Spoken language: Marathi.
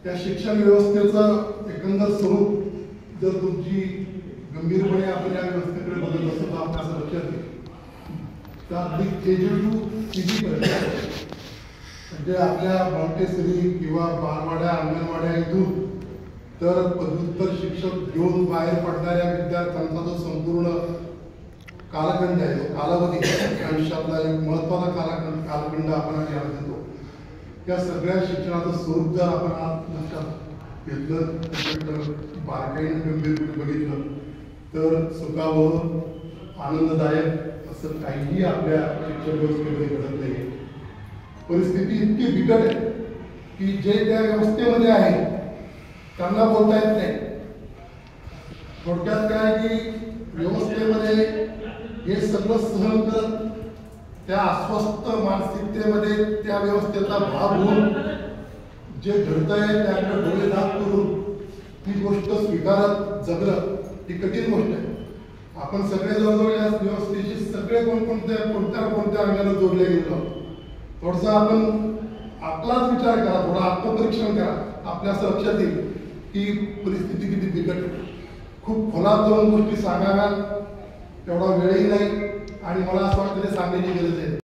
त्या शिक्षण व्यवस्थेचं एकंदर स्वरूप जर तुमची गंभीरपणे आपण या व्यवस्थेकडे बघत असतो तर आपल्या असं लक्षात येईल तर अगदी KG to PG पर्यंत म्हणजे आपल्या मॉन्टेसरी किंवा बालवाड्या अंगणवाड्या इथून तर पदव्युत्तर शिक्षक घेऊन बाहेर पडणाऱ्या विद्यार्थ्यांचा जो संपूर्ण कालखंड आहे तो कालावधी आयुष्यातला एक महत्वाचा कालखंड आपण याला देतो. त्या सगळ्या शिक्षणाचं स्वरूप जर आपण आज लक्षात घेतलं बारकाईने गंभीरपणे बघितलं तर सुखावह आनंददायक असं काहीही आपल्या शिक्षण व्यवस्थेमध्ये घडत नाही. परिस्थिती इतकी बिकट आहे की जे त्या व्यवस्थेमध्ये आहे त्यांना बोलता येत नाही. थोडक्यात काय की व्यवस्थेमध्ये हे सगळं सहन करत त्या अस्वस्थ मानसिकतेमध्ये त्या व्यवस्थेचा भाग होऊन जे घडतंय त्याकडे डोळे दाब करून ती गोष्ट स्वीकारत जगणं ही कठीण गोष्ट आहे. आपण सगळे जवळजवळ या व्यवस्थेशी सगळे कोणत्या अंगाने जोडले गेलो. थोडंसं आपण आपलाच विचार करा, थोडा आत्मपरीक्षण करा. आपल्या असं लक्षात येईल की परिस्थिती किती बिकट आहे. खूप खोलात जाऊन गोष्टी सांगाव्या तेवढा वेळही नाही आणि मला असं वाटतं ते सांगण्याची गरज आहे.